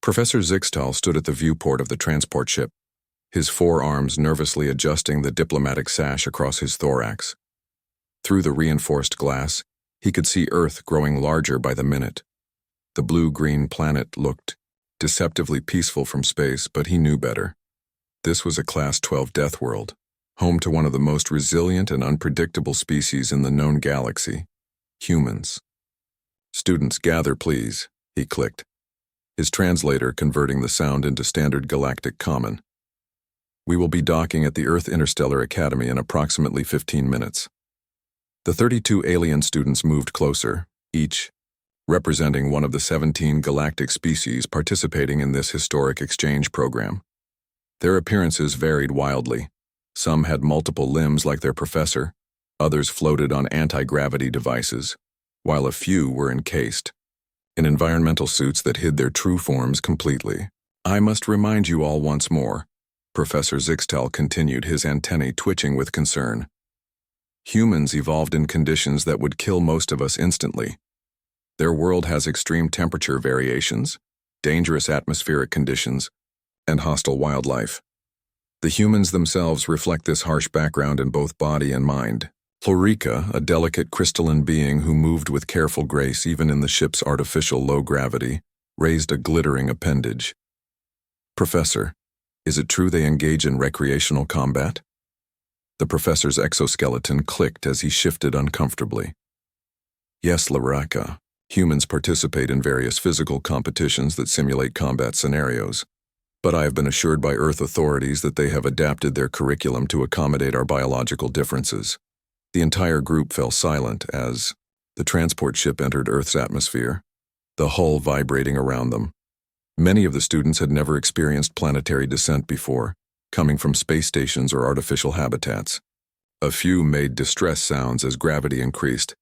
Professor Zixtal stood at the viewport of the transport ship, his forearms nervously adjusting the diplomatic sash across his thorax. Through the reinforced glass, he could see Earth growing larger by the minute. The blue-green planet looked deceptively peaceful from space, but he knew better. This was a Class 12 death world, home to one of the most resilient and unpredictable species in the known galaxy, humans. "Students, gather, please," he clicked, his translator converting the sound into standard galactic common. "We will be docking at the Earth Interstellar Academy in approximately 15 minutes. The 32 alien students moved closer, each representing one of the 17 galactic species participating in this historic exchange program. Their appearances varied wildly. Some had multiple limbs like their professor, others floated on anti-gravity devices, while a few were encased in environmental suits that hid their true forms completely. "I must remind you all once more," Professor Zixtal continued, his antennae twitching with concern. "Humans evolved in conditions that would kill most of us instantly. Their world has extreme temperature variations, dangerous atmospheric conditions, and hostile wildlife. The humans themselves reflect this harsh background in both body and mind." Florica, a delicate crystalline being who moved with careful grace even in the ship's artificial low gravity, raised a glittering appendage. "Professor, is it true they engage in recreational combat?" The professor's exoskeleton clicked as he shifted uncomfortably. "Yes, Florica. Humans participate in various physical competitions that simulate combat scenarios. But I have been assured by Earth authorities that they have adapted their curriculum to accommodate our biological differences." The entire group fell silent as the transport ship entered Earth's atmosphere, the hull vibrating around them. Many of the students had never experienced planetary descent before, coming from space stations or artificial habitats. A few made distress sounds as gravity increased.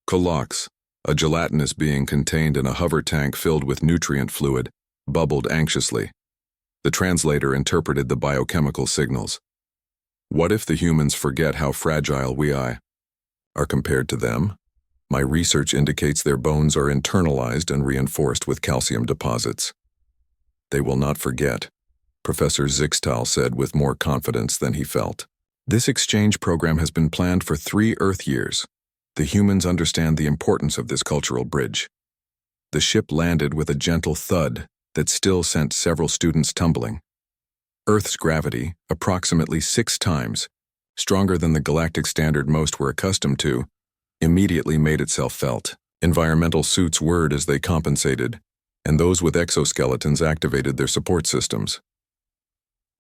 Kolox, a gelatinous being contained in a hover tank filled with nutrient fluid, bubbled anxiously. The translator interpreted the biochemical signals. "What if the humans forget how fragile we are compared to them? My research indicates their bones are internalized and reinforced with calcium deposits." "They will not forget," Professor Zixtal said with more confidence than he felt. "This exchange program has been planned for 3 Earth years. The humans understand the importance of this cultural bridge." The ship landed with a gentle thud that still sent several students tumbling. Earth's gravity, approximately 6 times, stronger than the galactic standard most were accustomed to, immediately made itself felt. Environmental suits whirred as they compensated, and those with exoskeletons activated their support systems.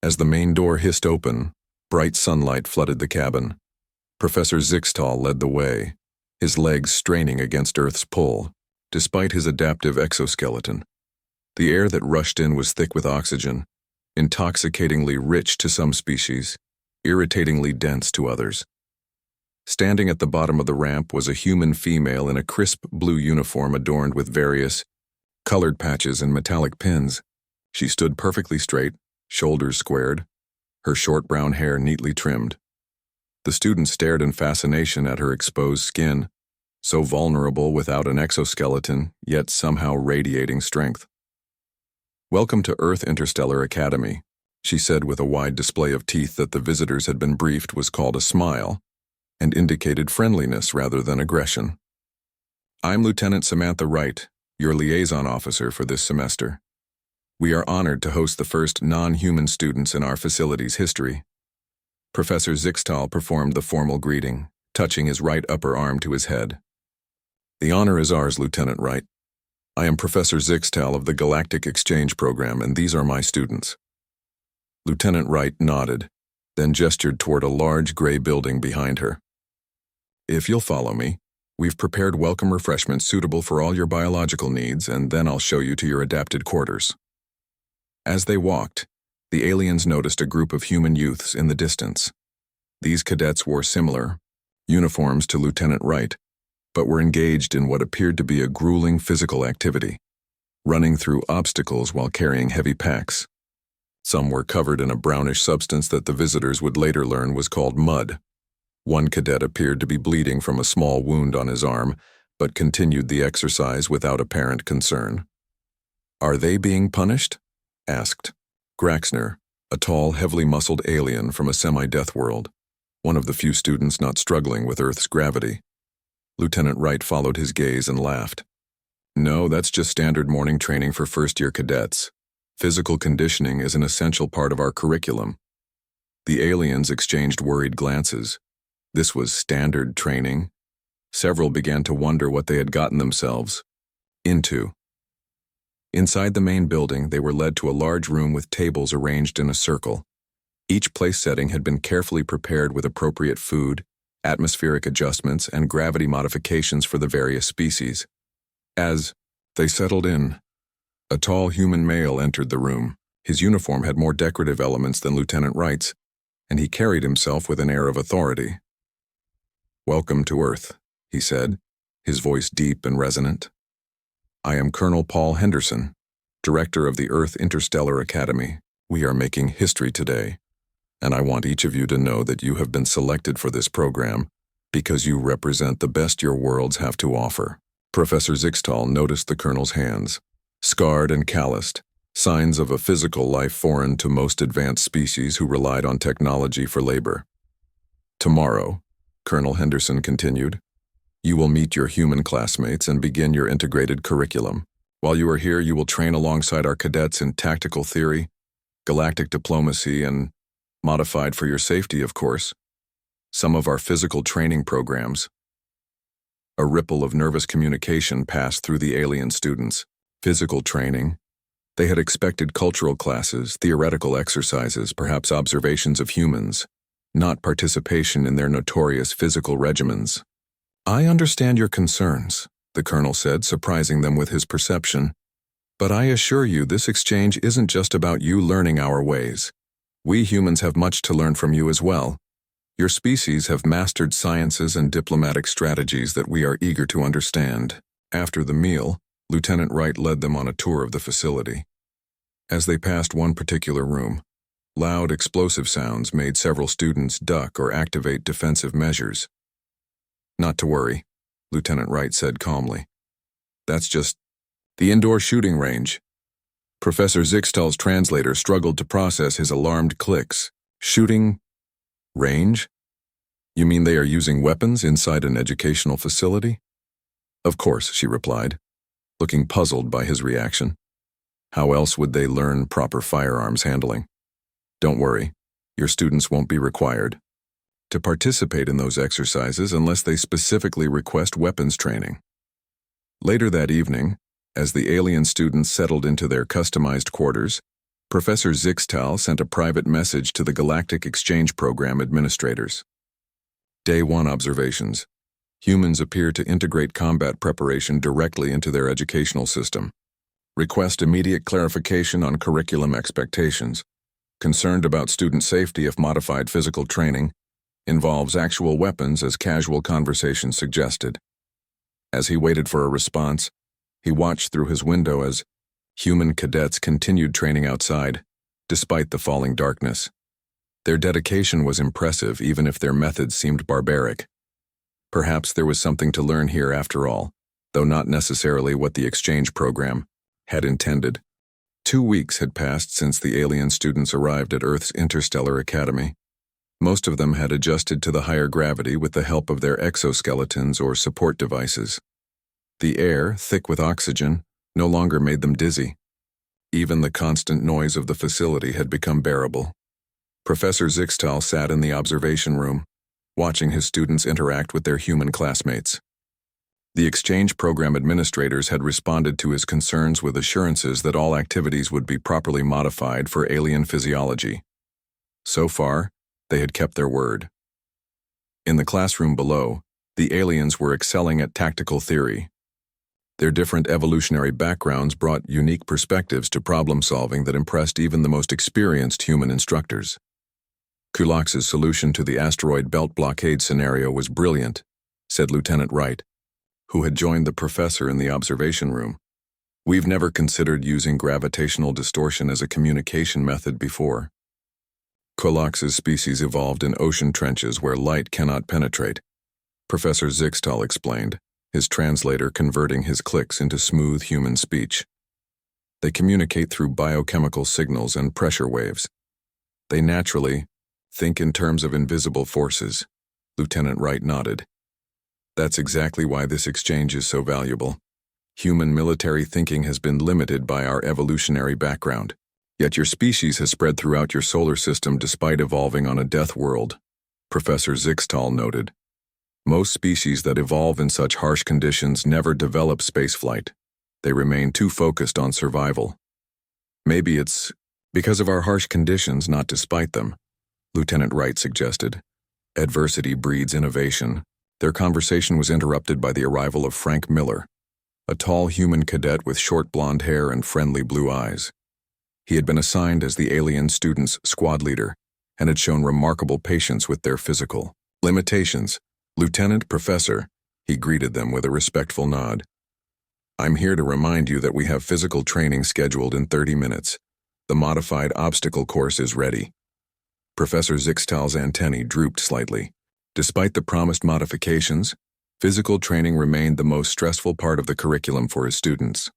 As the main door hissed open, bright sunlight flooded the cabin. Professor Zixtal led the way, his legs straining against Earth's pull, despite his adaptive exoskeleton. The air that rushed in was thick with oxygen, intoxicatingly rich to some species, irritatingly dense to others. Standing at the bottom of the ramp was a human female in a crisp blue uniform adorned with various colored patches and metallic pins. She stood perfectly straight, shoulders squared, her short brown hair neatly trimmed. The students stared in fascination at her exposed skin, so vulnerable without an exoskeleton, yet somehow radiating strength. "Welcome to Earth Interstellar Academy," she said with a wide display of teeth that the visitors had been briefed was called a smile, and indicated friendliness rather than aggression. "I'm Lieutenant Samantha Wright, your liaison officer for this semester. We are honored to host the first non-human students in our facility's history." Professor Zixtal performed the formal greeting, touching his right upper arm to his head. "The honor is ours, Lieutenant Wright. I am Professor Zixtal of the Galactic Exchange Program, and these are my students." Lieutenant Wright nodded, then gestured toward a large gray building behind her. "If you'll follow me, we've prepared welcome refreshments suitable for all your biological needs, and then I'll show you to your adapted quarters." As they walked, the aliens noticed a group of human youths in the distance. These cadets wore similar uniforms to Lieutenant Wright, but were engaged in what appeared to be a grueling physical activity, running through obstacles while carrying heavy packs. Some were covered in a brownish substance that the visitors would later learn was called mud. One cadet appeared to be bleeding from a small wound on his arm, but continued the exercise without apparent concern. Are they being punished? Asked Graxner, a tall, heavily muscled alien from a semi-death world, one of the few students not struggling with Earth's gravity. Lieutenant Wright followed his gaze and laughed. No, that's just standard morning training for first-year cadets. Physical conditioning is an essential part of our curriculum. The aliens exchanged worried glances. This was standard training. Several began to wonder what they had gotten themselves into. Inside the main building, they were led to a large room with tables arranged in a circle. Each place setting had been carefully prepared with appropriate food, atmospheric adjustments, and gravity modifications for the various species. As they settled in, a tall human male entered the room. His uniform had more decorative elements than Lieutenant Wright's, and he carried himself with an air of authority. "Welcome to Earth," he said, his voice deep and resonant. "I am Colonel Paul Henderson, Director of the Earth Interstellar Academy. We are making history today, and I want each of you to know that you have been selected for this program because you represent the best your worlds have to offer." Professor Zixtal noticed the colonel's hands, scarred and calloused, signs of a physical life foreign to most advanced species who relied on technology for labor. "Tomorrow," Colonel Henderson continued, "you will meet your human classmates and begin your integrated curriculum. While you are here, you will train alongside our cadets in tactical theory, galactic diplomacy, and, modified for your safety, of course, some of our physical training programs." A ripple of nervous communication passed through the alien students. Physical training. They had expected cultural classes, theoretical exercises, perhaps observations of humans, not participation in their notorious physical regimens. "I understand your concerns," the colonel said, surprising them with his perception. "But I assure you this exchange isn't just about you learning our ways. We humans have much to learn from you as well. Your species have mastered sciences and diplomatic strategies that we are eager to understand." After the meal, Lieutenant Wright led them on a tour of the facility. As they passed one particular room, loud explosive sounds made several students duck or activate defensive measures. "Not to worry," Lieutenant Wright said calmly. "That's just the indoor shooting range." Professor Zixtal's translator struggled to process his alarmed clicks. "Shooting range? You mean they are using weapons inside an educational facility?" "Of course," she replied, looking puzzled by his reaction. "How else would they learn proper firearms handling? Don't worry, your students won't be required to participate in those exercises unless they specifically request weapons training." Later that evening, as the alien students settled into their customized quarters, Professor Zixtal sent a private message to the Galactic Exchange Program administrators. Day 1 observations. Humans appear to integrate combat preparation directly into their educational system. Request immediate clarification on curriculum expectations. Concerned about student safety if modified physical training involves actual weapons as casual conversation suggested. As he waited for a response, he watched through his window as human cadets continued training outside, despite the falling darkness. Their dedication was impressive even if their methods seemed barbaric. Perhaps there was something to learn here after all, though not necessarily what the exchange program had intended. 2 weeks had passed since the alien students arrived at Earth's Interstellar Academy. Most of them had adjusted to the higher gravity with the help of their exoskeletons or support devices. The air, thick with oxygen, no longer made them dizzy. Even the constant noise of the facility had become bearable. Professor Zixtal sat in the observation room, watching his students interact with their human classmates. The exchange program administrators had responded to his concerns with assurances that all activities would be properly modified for alien physiology. So far, they had kept their word. In the classroom below, the aliens were excelling at tactical theory. Their different evolutionary backgrounds brought unique perspectives to problem-solving that impressed even the most experienced human instructors. Kulox's solution to the asteroid belt blockade scenario was brilliant, said Lieutenant Wright, who had joined the professor in the observation room. "We've never considered using gravitational distortion as a communication method before. Kulox's species evolved in ocean trenches where light cannot penetrate," Professor Zixtal explained, his translator converting his clicks into smooth human speech. They communicate through biochemical signals and pressure waves. They naturally think in terms of invisible forces. Lieutenant Wright nodded. That's exactly why this exchange is so valuable. Human military thinking has been limited by our evolutionary background. Yet your species has spread throughout your solar system despite evolving on a death world, Professor Zixtal noted. Most species that evolve in such harsh conditions never develop spaceflight. They remain too focused on survival. Maybe it's because of our harsh conditions, not despite them, Lieutenant Wright suggested. Adversity breeds innovation. Their conversation was interrupted by the arrival of Frank Miller, a tall human cadet with short blonde hair and friendly blue eyes. He had been assigned as the alien students' squad leader and had shown remarkable patience with their physical limitations. Lieutenant Professor, he greeted them with a respectful nod. I'm here to remind you that we have physical training scheduled in 30 minutes. The modified obstacle course is ready. Professor Zixtal's antennae drooped slightly. Despite the promised modifications, physical training remained the most stressful part of the curriculum for his students.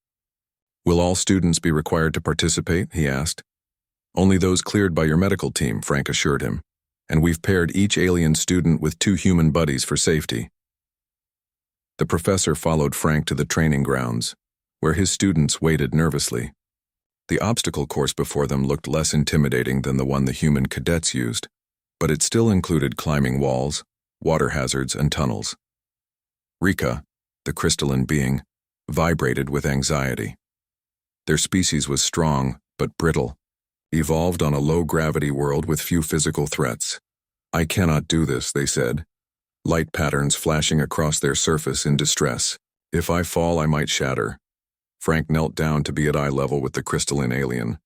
Will all students be required to participate? He asked. Only those cleared by your medical team, Frank assured him, and we've paired each alien student with 2 human buddies for safety. The professor followed Frank to the training grounds, where his students waited nervously. The obstacle course before them looked less intimidating than the one the human cadets used, but it still included climbing walls, water hazards, and tunnels. Rika, the crystalline being, vibrated with anxiety. Their species was strong, but brittle, evolved on a low-gravity world with few physical threats. I cannot do this, they said, light patterns flashing across their surface in distress. If I fall, I might shatter. Frank knelt down to be at eye level with the crystalline alien.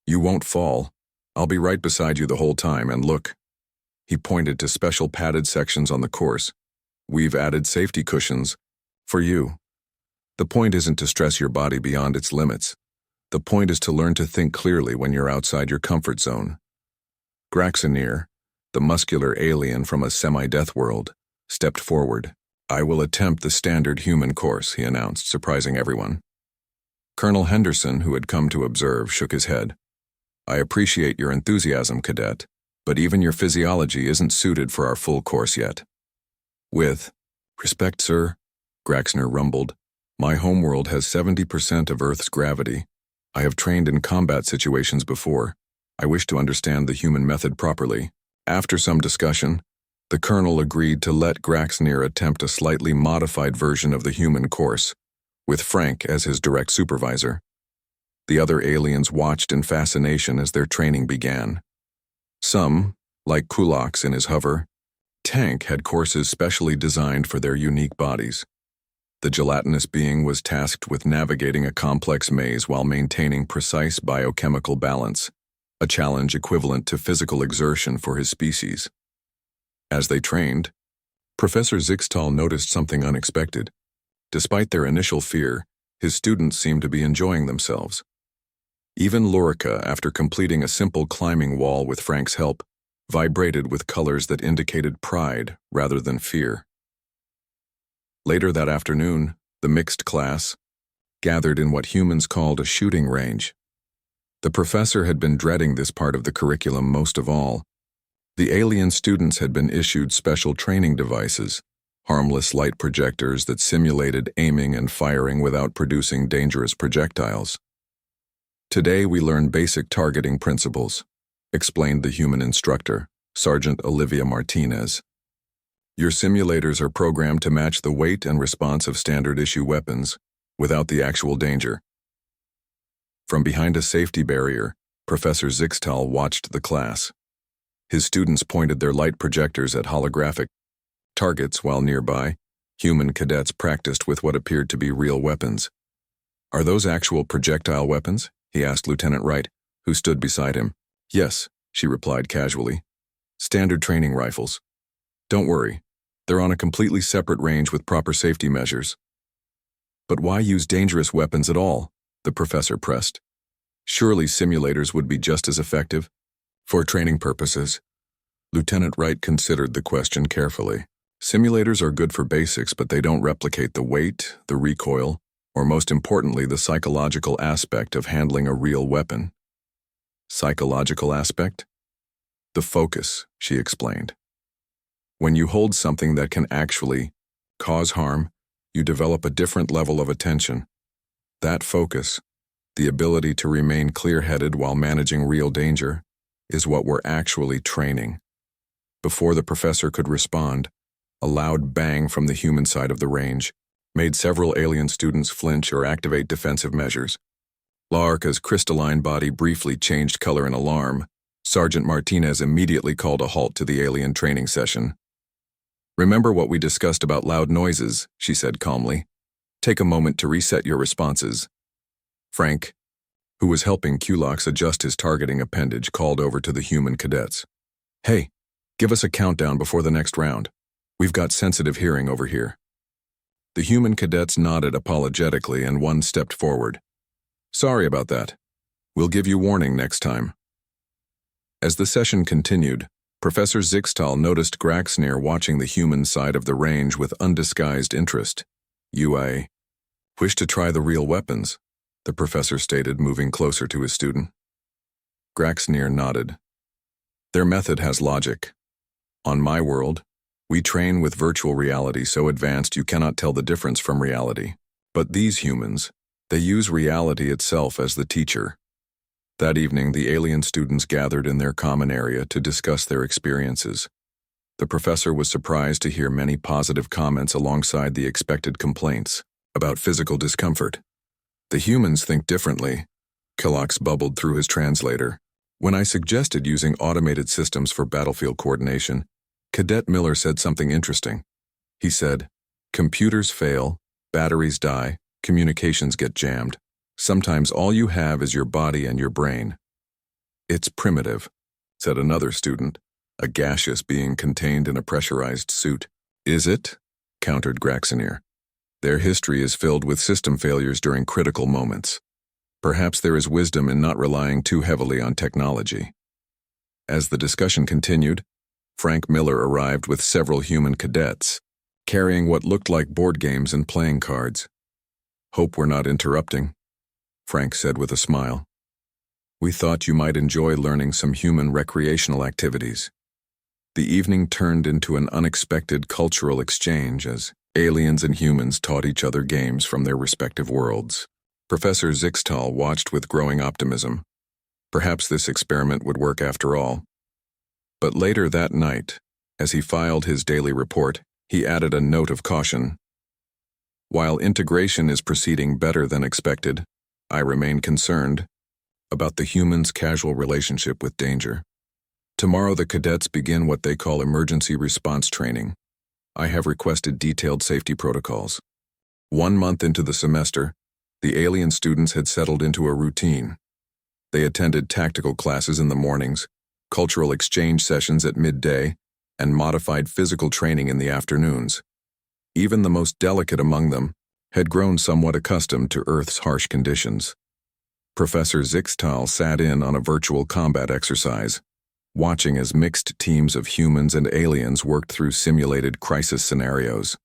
You won't fall. I'll be right beside you the whole time, and look. He pointed to special padded sections on the course. We've added safety cushions. For you. The point isn't to stress your body beyond its limits. The point is to learn to think clearly when you're outside your comfort zone. Graxanir, the muscular alien from a semi-death world, stepped forward. I will attempt the standard human course, he announced, surprising everyone. Colonel Henderson, who had come to observe, shook his head. I appreciate your enthusiasm, cadet, but even your physiology isn't suited for our full course yet. With respect, sir, Graxner rumbled, my homeworld has 70% of Earth's gravity. I have trained in combat situations before. I wish to understand the human method properly. After some discussion, the colonel agreed to let Graxner attempt a slightly modified version of the human course, with Frank as his direct supervisor. The other aliens watched in fascination as their training began. Some, like Kulaks in his hover, tank had courses specially designed for their unique bodies. The gelatinous being was tasked with navigating a complex maze while maintaining precise biochemical balance, a challenge equivalent to physical exertion for his species. As they trained, Professor Zixtal noticed something unexpected. Despite their initial fear, his students seemed to be enjoying themselves. Even Lorica, after completing a simple climbing wall with Frank's help, vibrated with colors that indicated pride rather than fear. Later that afternoon, the mixed class gathered in what humans called a shooting range. The professor had been dreading this part of the curriculum most of all. The alien students had been issued special training devices, harmless light projectors that simulated aiming and firing without producing dangerous projectiles. Today we learn basic targeting principles, explained the human instructor, Sergeant Olivia Martinez. Your simulators are programmed to match the weight and response of standard-issue weapons, without the actual danger. From behind a safety barrier, Professor Zixtal watched the class. His students pointed their light projectors at holographic targets while nearby, human cadets practiced with what appeared to be real weapons. Are those actual projectile weapons? He asked Lieutenant Wright, who stood beside him. Yes, she replied casually. Standard training rifles. Don't worry, they're on a completely separate range with proper safety measures. But why use dangerous weapons at all? The professor pressed. Surely simulators would be just as effective. For training purposes. Lieutenant Wright considered the question carefully. Simulators are good for basics, but they don't replicate the weight, the recoil, or most importantly, the psychological aspect of handling a real weapon. Psychological aspect? The focus, she explained. When you hold something that can actually cause harm, you develop a different level of attention. That focus, the ability to remain clear-headed while managing real danger, is what we're actually training. Before the professor could respond, a loud bang from the human side of the range made several alien students flinch or activate defensive measures. Laarca's crystalline body briefly changed color in alarm. Sergeant Martinez immediately called a halt to the alien training session. "Remember what we discussed about loud noises," she said calmly. "Take a moment to reset your responses." Frank, who was helping Culox adjust his targeting appendage, called over to the human cadets. "Hey, give us a countdown before the next round. We've got sensitive hearing over here." The human cadets nodded apologetically and one stepped forward. "Sorry about that. We'll give you warning next time." As the session continued, Professor Zixtal noticed Graxnir watching the human side of the range with undisguised interest. "You wish to try the real weapons?" the professor stated, moving closer to his student. Graxnir nodded. "Their method has logic. On my world, we train with virtual reality so advanced you cannot tell the difference from reality. But these humans, they use reality itself as the teacher." That evening, the alien students gathered in their common area to discuss their experiences. The professor was surprised to hear many positive comments alongside the expected complaints about physical discomfort. "The humans think differently," Kilox bubbled through his translator. "When I suggested using automated systems for battlefield coordination, Cadet Miller said something interesting. He said, 'Computers fail, batteries die, communications get jammed. Sometimes all you have is your body and your brain.'" "It's primitive," said another student, a gaseous being contained in a pressurized suit. "Is it?" countered Graxnir. "Their history is filled with system failures during critical moments. Perhaps there is wisdom in not relying too heavily on technology." As the discussion continued, Frank Miller arrived with several human cadets, carrying what looked like board games and playing cards. "Hope we're not interrupting," Frank said with a smile. "We thought you might enjoy learning some human recreational activities." The evening turned into an unexpected cultural exchange as aliens and humans taught each other games from their respective worlds. Professor Zixtal watched with growing optimism. Perhaps this experiment would work after all. But later that night, as he filed his daily report, he added a note of caution. "While integration is proceeding better than expected, I remain concerned about the humans' casual relationship with danger. Tomorrow the cadets begin what they call emergency response training. I have requested detailed safety protocols." 1 month into the semester, the alien students had settled into a routine. They attended tactical classes in the mornings, cultural exchange sessions at midday, and modified physical training in the afternoons. Even the most delicate among them had grown somewhat accustomed to Earth's harsh conditions. Professor Zixtal sat in on a virtual combat exercise, watching as mixed teams of humans and aliens worked through simulated crisis scenarios.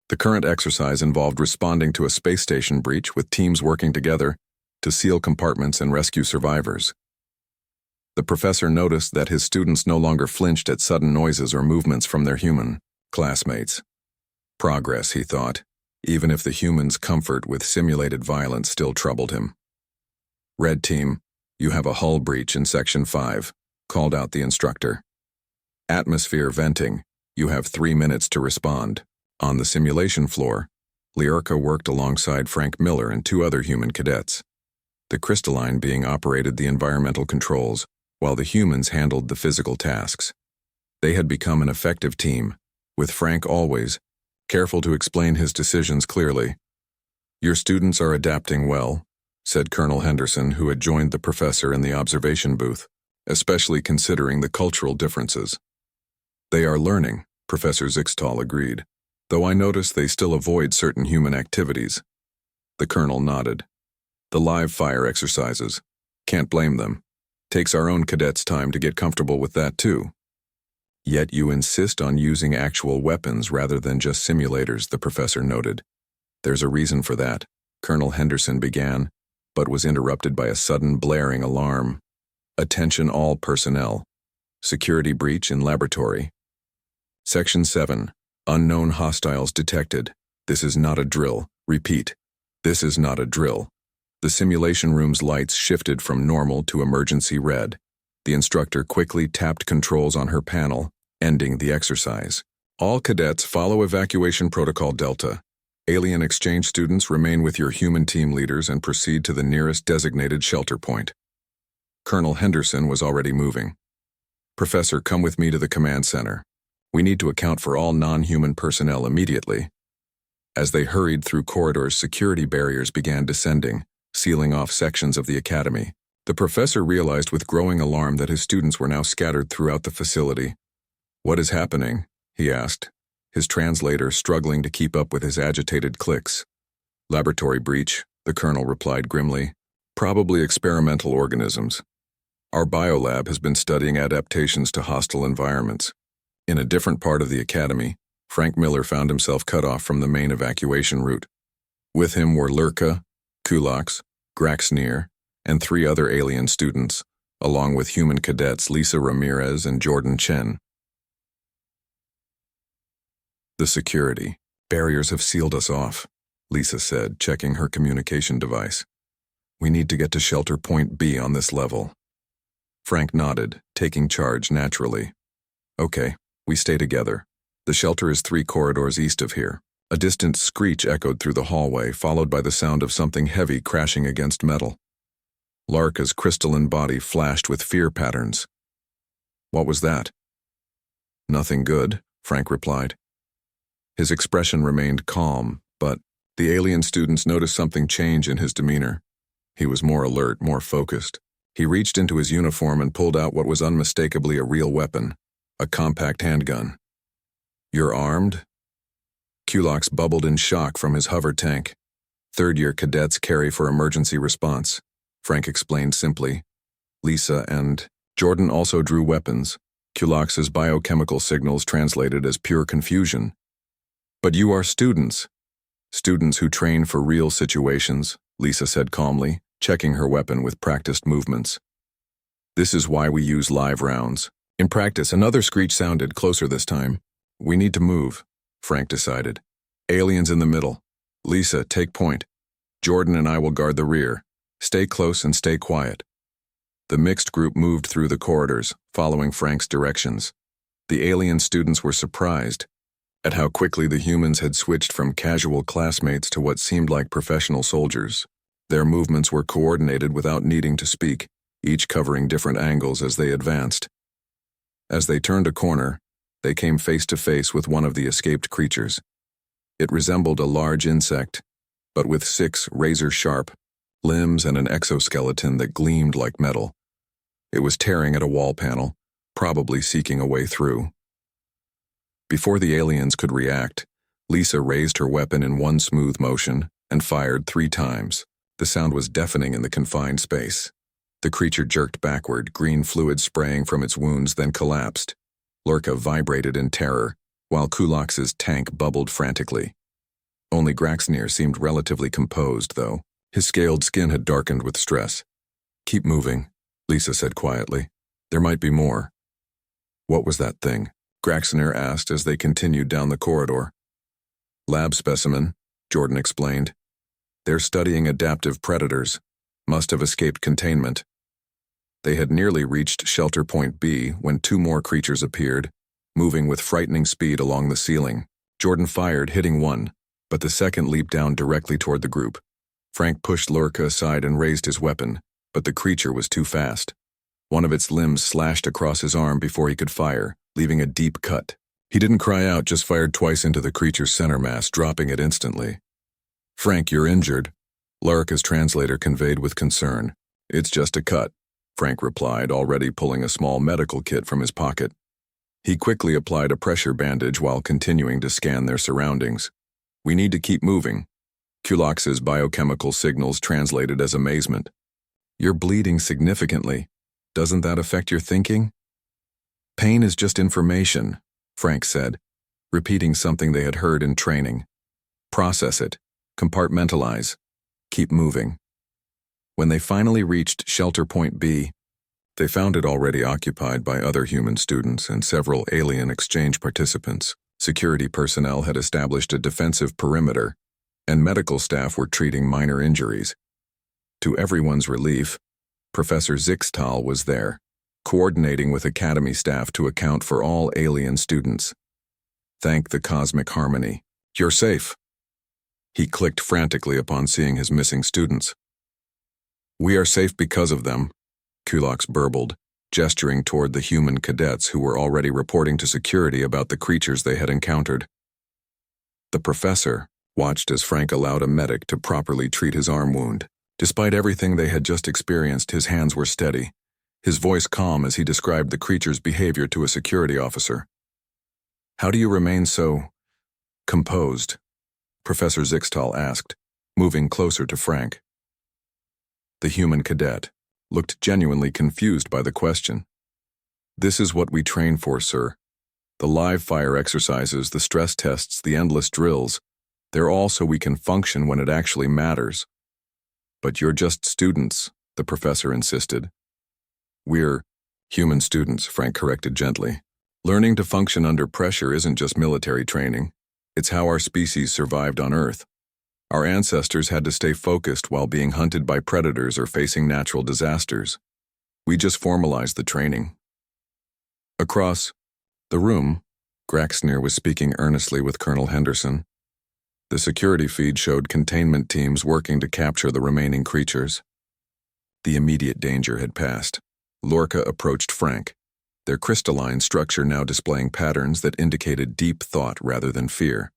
The current exercise involved responding to a space station breach with teams working together to seal compartments and rescue survivors. The professor noticed that his students no longer flinched at sudden noises or movements from their human classmates. Progress, he thought, even if the humans' comfort with simulated violence still troubled him. "Red Team, you have a hull breach in Section 5, called out the instructor. "Atmosphere venting, you have 3 minutes to respond." On the simulation floor, Liurka worked alongside Frank Miller and 2 other human cadets. The crystalline being operated the environmental controls, while the humans handled the physical tasks. They had become an effective team, with Frank always careful to explain his decisions clearly. "Your students are adapting well," said Colonel Henderson, who had joined the professor in the observation booth, "especially considering the cultural differences." "They are learning," Professor Zixtal agreed, "though I notice they still avoid certain human activities." The colonel nodded. "The live fire exercises. Can't blame them. Takes our own cadets time to get comfortable with that too." "Yet you insist on using actual weapons rather than just simulators," the professor noted. There's a reason for that, Colonel Henderson began, but was interrupted by a sudden blaring alarm. Attention all personnel. Security breach in laboratory. Section 7. Unknown hostiles detected. This is not a drill. Repeat. This is not a drill. The simulation room's lights shifted from normal to emergency red. The instructor quickly tapped controls on her panel, ending the exercise. All cadets follow Evacuation Protocol Delta. Alien exchange students remain with your human team leaders and proceed to the nearest designated shelter point. Colonel Henderson was already moving. Professor, come with me to the command center. We need to account for all non-human personnel immediately. As they hurried through corridors, security barriers began descending, sealing off sections of the academy. The professor realized with growing alarm that his students were now scattered throughout the facility. "What is happening?" he asked, his translator struggling to keep up with his agitated clicks. "Laboratory breach," the colonel replied grimly. "Probably experimental organisms. Our biolab has been studying adaptations to hostile environments." In a different part of the academy, Frank Miller found himself cut off from the main evacuation route. With him were Lurka, Kulaks, Graxnir, and 3 other alien students, along with human cadets Lisa Ramirez and Jordan Chen. "The security barriers have sealed us off," Lisa said, checking her communication device. "We need to get to shelter point B on this level." Frank nodded, taking charge naturally. "Okay, we stay together. The shelter is 3 corridors east of here." A distant screech echoed through the hallway, followed by the sound of something heavy crashing against metal. Larka's crystalline body flashed with fear patterns. "What was that?" "Nothing good," Frank replied. His expression remained calm, but the alien students noticed something change in his demeanor. He was more alert, more focused. He reached into his uniform and pulled out what was unmistakably a real weapon, a compact handgun. "You're armed?" Kulaks bubbled in shock from his hover tank. "Third-year cadets carry for emergency response," Frank explained simply. Lisa and Jordan also drew weapons. Kulaks's biochemical signals translated as pure confusion. "But you are students." "Students who train for real situations," Lisa said calmly, checking her weapon with practiced movements. "This is why we use live rounds." In practice, another screech sounded, closer this time. "We need to move," Frank decided. "Aliens in the middle. Lisa, take point. Jordan and I will guard the rear. Stay close and stay quiet." The mixed group moved through the corridors, following Frank's directions. The alien students were surprised at how quickly the humans had switched from casual classmates to what seemed like professional soldiers. Their movements were coordinated without needing to speak, each covering different angles as they advanced. As they turned a corner, they came face to face with one of the escaped creatures. It resembled a large insect, but with 6 razor-sharp limbs and an exoskeleton that gleamed like metal. It was tearing at a wall panel, probably seeking a way through. Before the aliens could react, Lisa raised her weapon in one smooth motion and fired 3 times. The sound was deafening in the confined space. The creature jerked backward, green fluid spraying from its wounds, then collapsed. Lurka vibrated in terror, while Kulaks's tank bubbled frantically. Only Graxnir seemed relatively composed, though. His scaled skin had darkened with stress. "Keep moving," Lisa said quietly. "There might be more." "What was that thing?" Graxnir asked as they continued down the corridor. "Lab specimen," Jordan explained. "They're studying adaptive predators. Must have escaped containment." They had nearly reached shelter point B when 2 more creatures appeared, moving with frightening speed along the ceiling. Jordan fired, hitting one, but the second leaped down directly toward the group. Frank pushed Lurka aside and raised his weapon, but the creature was too fast. One of its limbs slashed across his arm before he could fire, leaving a deep cut. He didn't cry out, just fired twice into the creature's center mass, dropping it instantly. "Frank, you're injured," Lurka's translator conveyed with concern. "It's just a cut," Frank replied, already pulling a small medical kit from his pocket. He quickly applied a pressure bandage while continuing to scan their surroundings. "We need to keep moving." Kulaks's biochemical signals translated as amazement. "You're bleeding significantly. Doesn't that affect your thinking?" "Pain is just information," Frank said, repeating something they had heard in training. "Process it. Compartmentalize. Keep moving. When they finally reached Shelter Point B, they found it already occupied by other human students and several alien exchange participants. Security personnel had established a defensive perimeter, and medical staff were treating minor injuries. To everyone's relief, Professor Zixtal was there, coordinating with Academy staff to account for all alien students. Thank the cosmic harmony. You're safe. He clicked frantically upon seeing his missing students. We are safe because of them, Kulox burbled, gesturing toward the human cadets who were already reporting to security about the creatures they had encountered. The professor watched as Frank allowed a medic to properly treat his arm wound. Despite everything they had just experienced, his hands were steady, his voice calm as he described the creature's behavior to a security officer. How do you remain so composed? Professor Zixtal asked, moving closer to Frank. The human cadet looked genuinely confused by the question. This is what we train for, sir. The live fire exercises, the stress tests, the endless drills, they're all so we can function when it actually matters. But you're just students, the professor insisted. We're human students, Frank corrected gently. Learning to function under pressure isn't just military training. It's how our species survived on Earth. Our ancestors had to stay focused while being hunted by predators or facing natural disasters. We just formalized the training. Across the room, Graxnir was speaking earnestly with Colonel Henderson. The security feed showed containment teams working to capture the remaining creatures. The immediate danger had passed. Lorca approached Frank, their crystalline structure now displaying patterns that indicated deep thought rather than fear.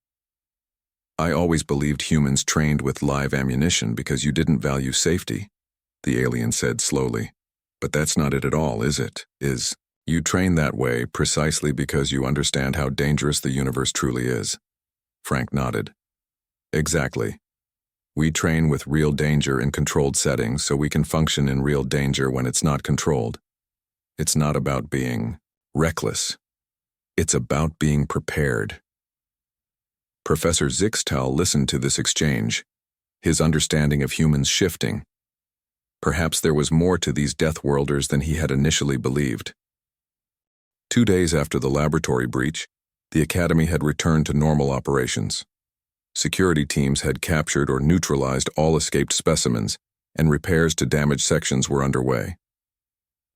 I always believed humans trained with live ammunition because you didn't value safety, the alien said slowly. But that's not it at all, is it? You train that way precisely because you understand how dangerous the universe truly is. Frank nodded. Exactly. We train with real danger in controlled settings so we can function in real danger when it's not controlled. It's not about being reckless. It's about being prepared. Professor Zixtal listened to this exchange, his understanding of humans shifting. Perhaps there was more to these Deathworlders than he had initially believed. 2 days after the laboratory breach, the Academy had returned to normal operations. Security teams had captured or neutralized all escaped specimens, and repairs to damaged sections were underway.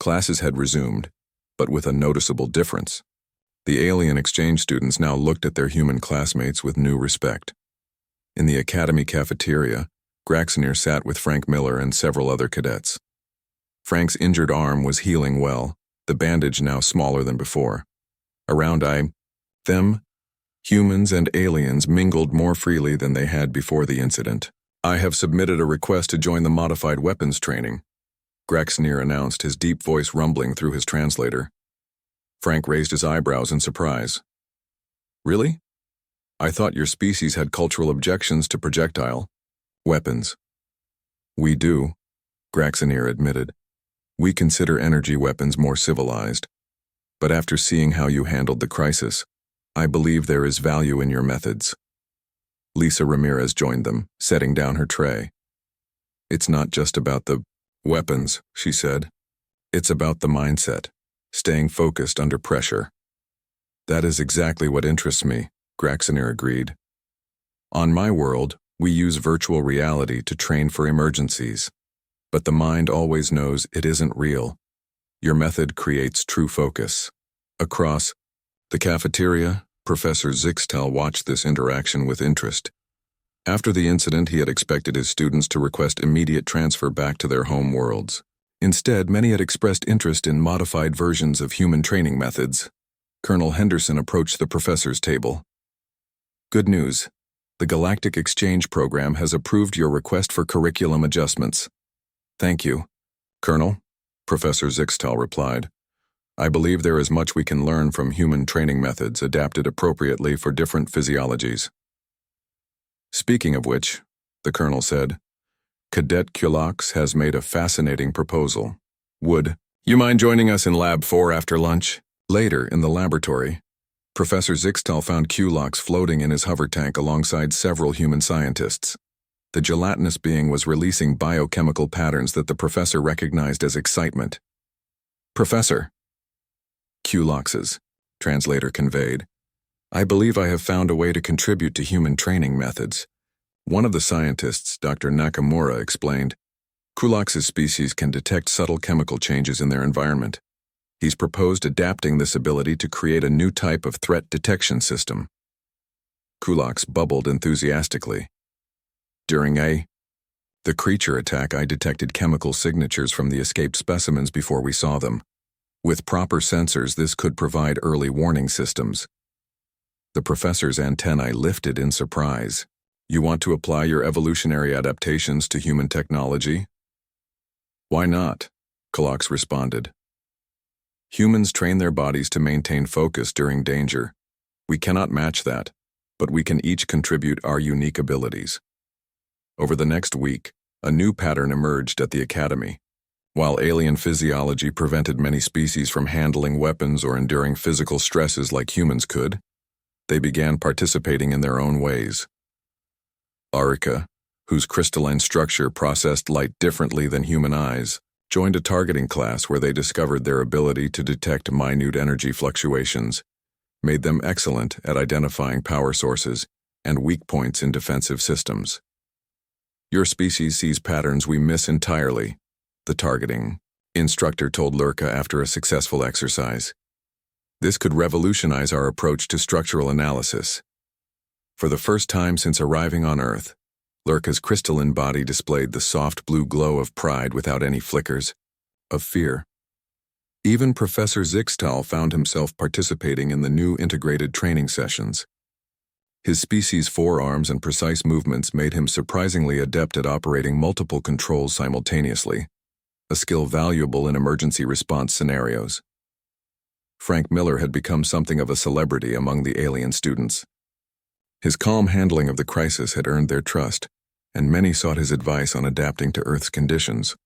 Classes had resumed, but with a noticeable difference. The alien exchange students now looked at their human classmates with new respect. In the Academy cafeteria, Graxnir sat with Frank Miller and several other cadets. Frank's injured arm was healing well, the bandage now smaller than before. Around them, humans and aliens mingled more freely than they had before the incident. I have submitted a request to join the modified weapons training, Graxnir announced, his deep voice rumbling through his translator. Frank raised his eyebrows in surprise. Really? I thought your species had cultural objections to projectile weapons. We do, Graxnir admitted. We consider energy weapons more civilized. But after seeing how you handled the crisis, I believe there is value in your methods. Lisa Ramirez joined them, setting down her tray. It's not just about the weapons, she said. It's about the mindset, staying focused under pressure. That is exactly what interests me, Graxnir agreed. On my world, we use virtual reality to train for emergencies. But the mind always knows it isn't real. Your method creates true focus. Across the cafeteria, Professor Zixtal watched this interaction with interest. After the incident, he had expected his students to request immediate transfer back to their home worlds. Instead, many had expressed interest in modified versions of human training methods. Colonel Henderson approached the professor's table. Good news. The Galactic Exchange Program has approved your request for curriculum adjustments. Thank you, Colonel, Professor Zixtal replied. I believe there is much we can learn from human training methods adapted appropriately for different physiologies. Speaking of which, the colonel said, Cadet Kulox has made a fascinating proposal. Would you mind joining us in Lab 4 after lunch? Later, in the laboratory, Professor Zixtal found Kulox floating in his hover tank alongside several human scientists. The gelatinous being was releasing biochemical patterns that the professor recognized as excitement. "Professor," Culox's translator conveyed, "I believe I have found a way to contribute to human training methods." One of the scientists, Dr. Nakamura, explained, "Culox's species can detect subtle chemical changes in their environment. He's proposed adapting this ability to create a new type of threat detection system." Culox bubbled enthusiastically. "During the creature attack, I detected chemical signatures from the escaped specimens before we saw them. With proper sensors, this could provide early warning systems." The professor's antennae lifted in surprise. "You want to apply your evolutionary adaptations to human technology?" "Why not?" Culox responded. "Humans train their bodies to maintain focus during danger. We cannot match that, but we can each contribute our unique abilities." Over the next week, a new pattern emerged at the academy. While alien physiology prevented many species from handling weapons or enduring physical stresses like humans could, they began participating in their own ways. Arica, whose crystalline structure processed light differently than human eyes, joined a targeting class where they discovered their ability to detect minute energy fluctuations, made them excellent at identifying power sources and weak points in defensive systems. "Your species sees patterns we miss entirely," the targeting instructor told Lurka after a successful exercise. "This could revolutionize our approach to structural analysis." For the first time since arriving on Earth, Lurka's crystalline body displayed the soft blue glow of pride without any flickers of fear. Even Professor Zixtal found himself participating in the new integrated training sessions. His species' forearms and precise movements made him surprisingly adept at operating multiple controls simultaneously, a skill valuable in emergency response scenarios. Frank Miller had become something of a celebrity among the alien students. His calm handling of the crisis had earned their trust, and many sought his advice on adapting to Earth's conditions.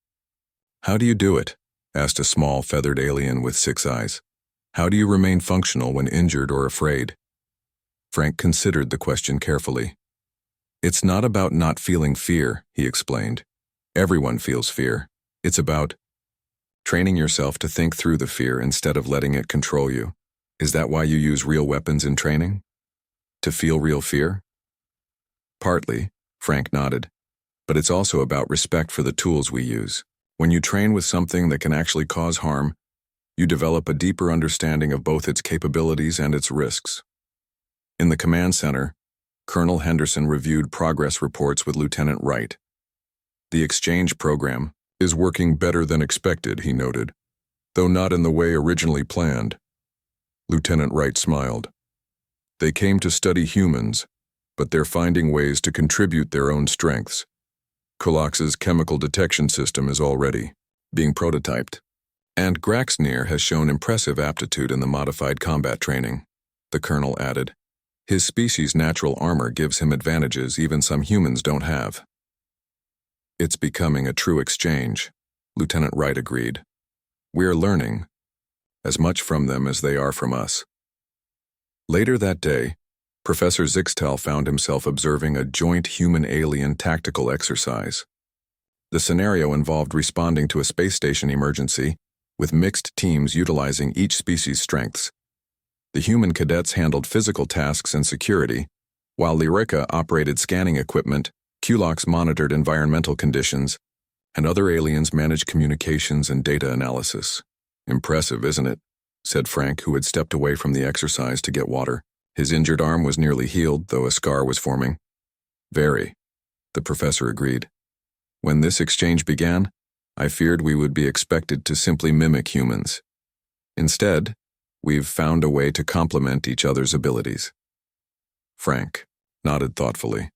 "How do you do it?" asked a small, feathered alien with 6 eyes. "How do you remain functional when injured or afraid?" Frank considered the question carefully. "It's not about not feeling fear," he explained. "Everyone feels fear. It's about training yourself to think through the fear instead of letting it control you. Is that why you use real weapons in training? To feel real fear?" "Partly," Frank nodded. "But it's also about respect for the tools we use. When you train with something that can actually cause harm, you develop a deeper understanding of both its capabilities and its risks." In the command center, Colonel Henderson reviewed progress reports with Lieutenant Wright. "The exchange program is working better than expected," he noted, "though not in the way originally planned." Lieutenant Wright smiled. "They came to study humans, but they're finding ways to contribute their own strengths. Culox's chemical detection system is already being prototyped, and Graxnir has shown impressive aptitude in the modified combat training," the colonel added. "His species' natural armor gives him advantages even some humans don't have." "It's becoming a true exchange," Lieutenant Wright agreed. "We're learning as much from them as they are from us." Later that day, Professor Zixtal found himself observing a joint human-alien tactical exercise. The scenario involved responding to a space station emergency, with mixed teams utilizing each species' strengths. The human cadets handled physical tasks and security, while Lyrica operated scanning equipment, Culox monitored environmental conditions, and other aliens managed communications and data analysis. "Impressive, isn't it?" said Frank, who had stepped away from the exercise to get water. His injured arm was nearly healed, though a scar was forming. "Very," the professor agreed. "When this exchange began, I feared we would be expected to simply mimic humans. Instead, we've found a way to complement each other's abilities." Frank nodded thoughtfully.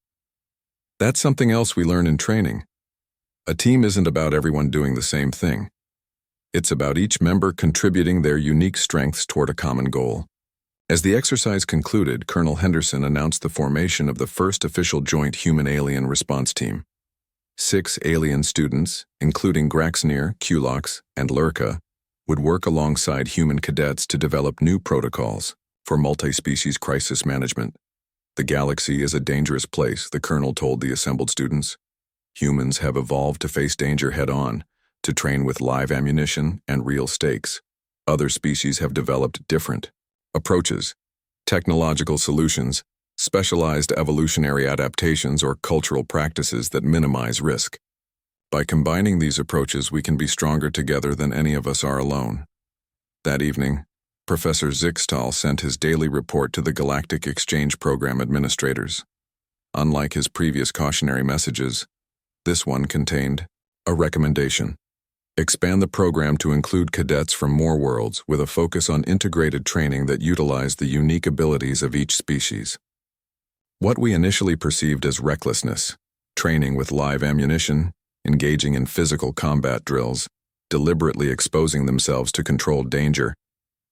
"That's something else we learn in training. A team isn't about everyone doing the same thing. It's about each member contributing their unique strengths toward a common goal." As the exercise concluded, Colonel Henderson announced the formation of the first official joint human-alien response team. 6 alien students, including Graxnir, Culox, and Lurka, would work alongside human cadets to develop new protocols for multi-species crisis management. "The galaxy is a dangerous place," the colonel told the assembled students. Humans have evolved to face danger head-on, to train with live ammunition and real stakes. Other species have developed different approaches, technological solutions, specialized evolutionary adaptations, or cultural practices that minimize risk. By combining these approaches, we can be stronger together than any of us are alone. That evening, Professor Zixtal sent his daily report to the Galactic Exchange Program administrators. Unlike his previous cautionary messages, this one contained a recommendation. Expand the program to include cadets from more worlds with a focus on integrated training that utilize the unique abilities of each species. What we initially perceived as recklessness, training with live ammunition, engaging in physical combat drills, deliberately exposing themselves to controlled danger,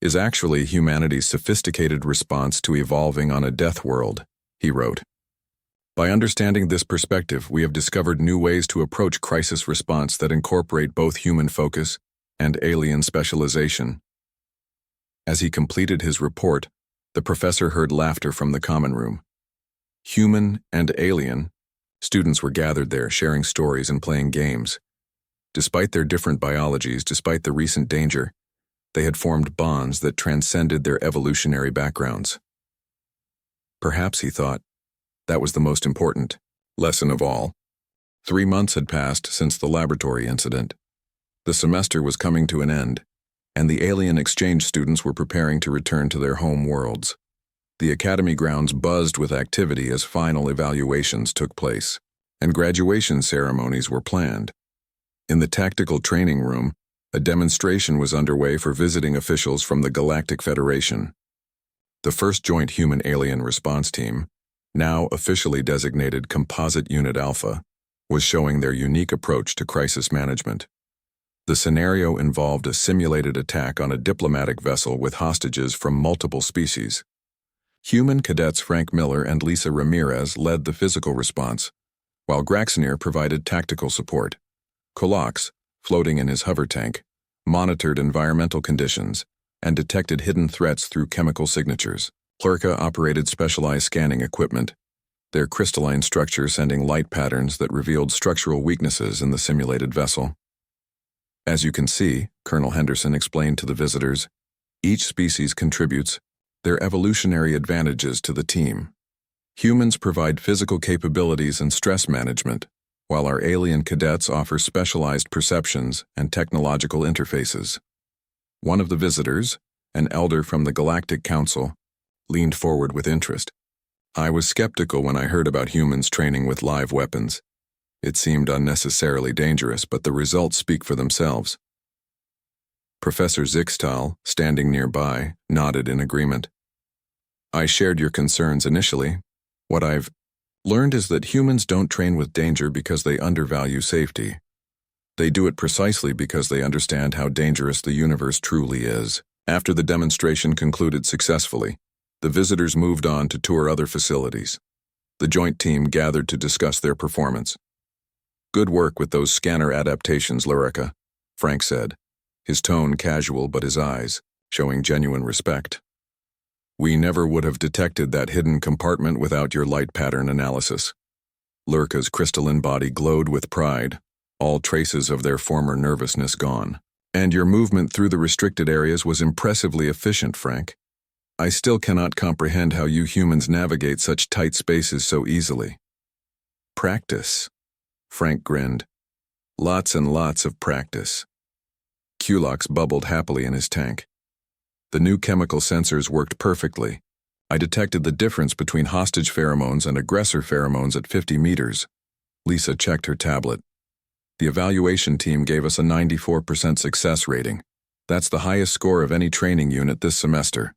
is actually humanity's sophisticated response to evolving on a death world, he wrote. By understanding this perspective, we have discovered new ways to approach crisis response that incorporate both human focus and alien specialization. As he completed his report, the professor heard laughter from the common room. Human and alien, students were gathered there sharing stories and playing games. Despite their different biologies, despite the recent danger, they had formed bonds that transcended their evolutionary backgrounds. Perhaps, he thought, that was the most important lesson of all. 3 months had passed since the laboratory incident. The semester was coming to an end, and the alien exchange students were preparing to return to their home worlds. The academy grounds buzzed with activity as final evaluations took place, and graduation ceremonies were planned. In the tactical training room, a demonstration was underway for visiting officials from the Galactic Federation. The first Joint Human-Alien Response Team, now officially designated Composite Unit Alpha, was showing their unique approach to crisis management. The scenario involved a simulated attack on a diplomatic vessel with hostages from multiple species. Human cadets Frank Miller and Lisa Ramirez led the physical response, while Graxner provided tactical support. Kolox, floating in his hover tank, monitored environmental conditions and detected hidden threats through chemical signatures. Plurka operated specialized scanning equipment, their crystalline structure sending light patterns that revealed structural weaknesses in the simulated vessel. As you can see, Colonel Henderson explained to the visitors, each species contributes their evolutionary advantages to the team. Humans provide physical capabilities and stress management, while our alien cadets offer specialized perceptions and technological interfaces. One of the visitors, an elder from the Galactic Council, leaned forward with interest. I was skeptical when I heard about humans training with live weapons. It seemed unnecessarily dangerous, but the results speak for themselves. Professor Zixtal, standing nearby, nodded in agreement. I shared your concerns initially. What I've learned is that humans don't train with danger because they undervalue safety. They do it precisely because they understand how dangerous the universe truly is. After the demonstration concluded successfully, the visitors moved on to tour other facilities. The joint team gathered to discuss their performance. Good work with those scanner adaptations, Lurica, Frank said, his tone casual but his eyes showing genuine respect. We never would have detected that hidden compartment without your light pattern analysis. Lurka's crystalline body glowed with pride, all traces of their former nervousness gone. And your movement through the restricted areas was impressively efficient, Frank. I still cannot comprehend how you humans navigate such tight spaces so easily. Practice, Frank grinned. Lots and lots of practice. Kulox bubbled happily in his tank. The new chemical sensors worked perfectly. I detected the difference between hostage pheromones and aggressor pheromones at 50 meters. Lisa checked her tablet. The evaluation team gave us a 94% success rating. That's the highest score of any training unit this semester.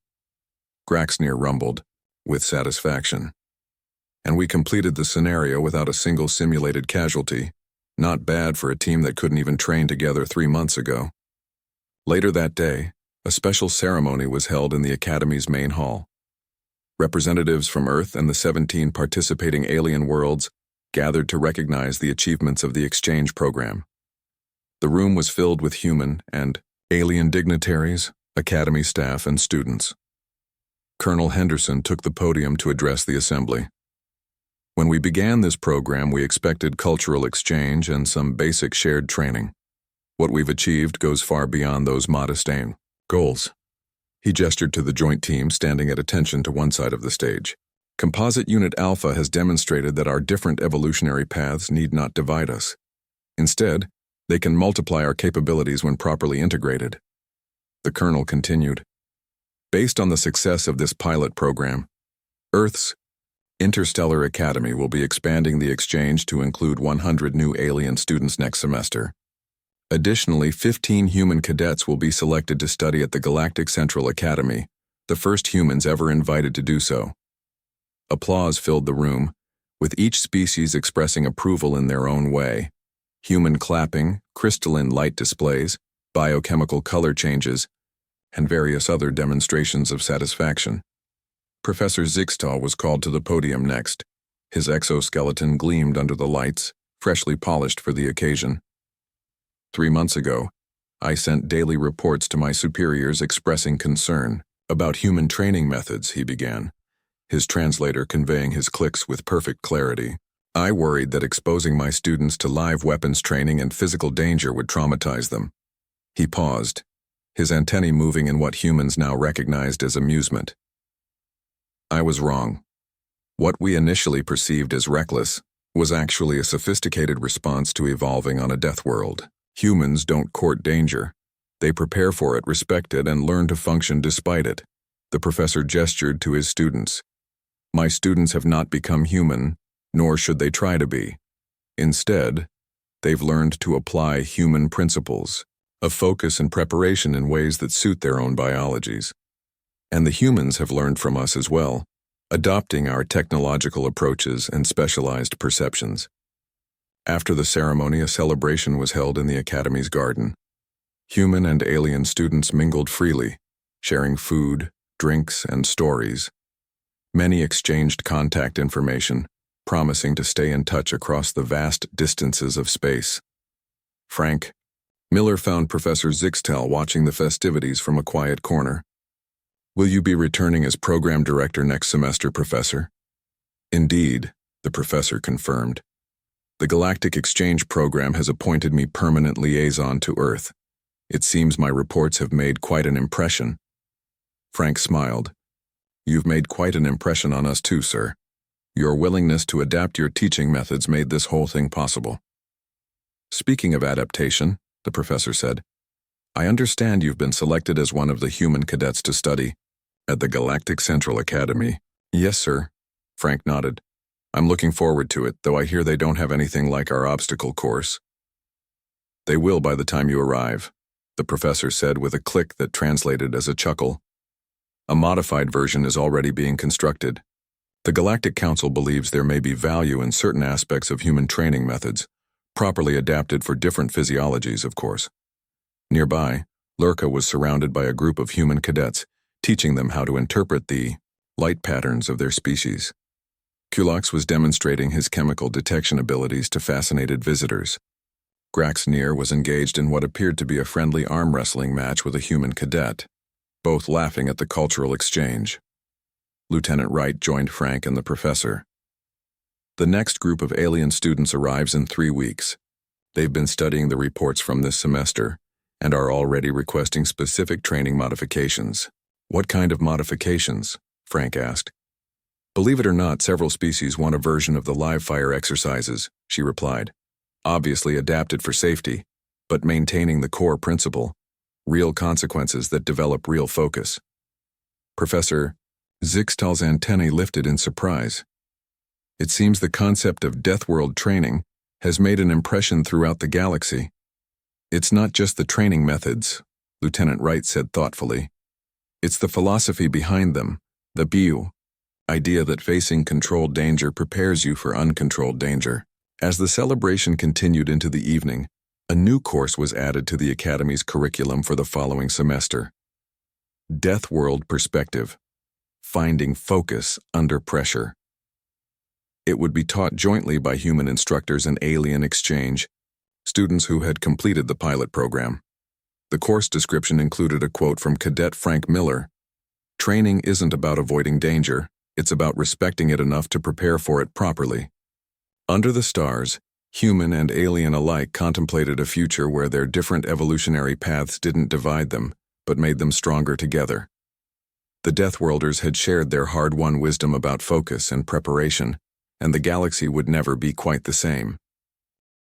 Graxner rumbled, with satisfaction. And we completed the scenario without a single simulated casualty. Not bad for a team that couldn't even train together 3 months ago. Later that day, a special ceremony was held in the Academy's main hall. Representatives from Earth and the 17 participating alien worlds gathered to recognize the achievements of the exchange program. The room was filled with human and alien dignitaries, Academy staff, and students. Colonel Henderson took the podium to address the assembly. When we began this program, we expected cultural exchange and some basic shared training. What we've achieved goes far beyond those modest goals. He gestured to the joint team standing at attention to one side of the stage. Composite Unit Alpha has demonstrated that our different evolutionary paths need not divide us. Instead, they can multiply our capabilities when properly integrated. The Colonel continued. Based on the success of this pilot program, Earth's Interstellar Academy will be expanding the exchange to include 100 new alien students next semester. Additionally, 15 human cadets will be selected to study at the Galactic Central Academy, the first humans ever invited to do so. Applause filled the room, with each species expressing approval in their own way. Human clapping, crystalline light displays, biochemical color changes, and various other demonstrations of satisfaction. Professor Zixtal was called to the podium next. His exoskeleton gleamed under the lights, freshly polished for the occasion. 3 months ago, I sent daily reports to my superiors expressing concern about human training methods, he began, his translator conveying his clicks with perfect clarity. I worried that exposing my students to live weapons training and physical danger would traumatize them. He paused, his antennae moving in what humans now recognized as amusement. I was wrong. What we initially perceived as reckless was actually a sophisticated response to evolving on a death world. Humans don't court danger. They prepare for it, respect it, and learn to function despite it. The professor gestured to his students. My students have not become human, nor should they try to be. Instead, they've learned to apply human principles, of focus and preparation in ways that suit their own biologies. And the humans have learned from us as well, adopting our technological approaches and specialized perceptions. After the ceremony, a celebration was held in the Academy's garden. Human and alien students mingled freely, sharing food, drinks, and stories. Many exchanged contact information, promising to stay in touch across the vast distances of space. Frank Miller found Professor Zixtal watching the festivities from a quiet corner. Will you be returning as program director next semester, Professor? Indeed, the professor confirmed. The Galactic Exchange Program has appointed me permanent liaison to Earth. It seems my reports have made quite an impression. Frank smiled. You've made quite an impression on us too, sir. Your willingness to adapt your teaching methods made this whole thing possible. Speaking of adaptation, the professor said, I understand you've been selected as one of the human cadets to study at the Galactic Central Academy. Yes, sir. Frank nodded. I'm looking forward to it, though I hear they don't have anything like our obstacle course. They will by the time you arrive, the professor said with a click that translated as a chuckle. A modified version is already being constructed. The Galactic Council believes there may be value in certain aspects of human training methods, properly adapted for different physiologies, of course. Nearby, Lurka was surrounded by a group of human cadets, teaching them how to interpret the light patterns of their species. Kulox was demonstrating his chemical detection abilities to fascinated visitors. Graxnir was engaged in what appeared to be a friendly arm wrestling match with a human cadet, both laughing at the cultural exchange. Lieutenant Wright joined Frank and the professor. The next group of alien students arrives in 3 weeks. They've been studying the reports from this semester and are already requesting specific training modifications. What kind of modifications? Frank asked. Believe it or not, several species want a version of the live fire exercises, she replied. Obviously adapted for safety, but maintaining the core principle, real consequences that develop real focus. Professor Zixtal's antennae lifted in surprise. It seems the concept of Deathworld training has made an impression throughout the galaxy. It's not just the training methods, Lieutenant Wright said thoughtfully. It's the philosophy behind them, the BU, idea that facing controlled danger prepares you for uncontrolled danger. As the celebration continued into the evening, a new course was added to the Academy's curriculum for the following semester. Deathworld Perspective, Finding Focus Under Pressure. It would be taught jointly by human instructors and alien exchange, students who had completed the pilot program. The course description included a quote from Cadet Frank Miller. Training isn't about avoiding danger, It's about respecting it enough to prepare for it properly. Under the stars, human and alien alike contemplated a future where their different evolutionary paths didn't divide them, but made them stronger together. The Deathworlders had shared their hard-won wisdom about focus and preparation, and the galaxy would never be quite the same.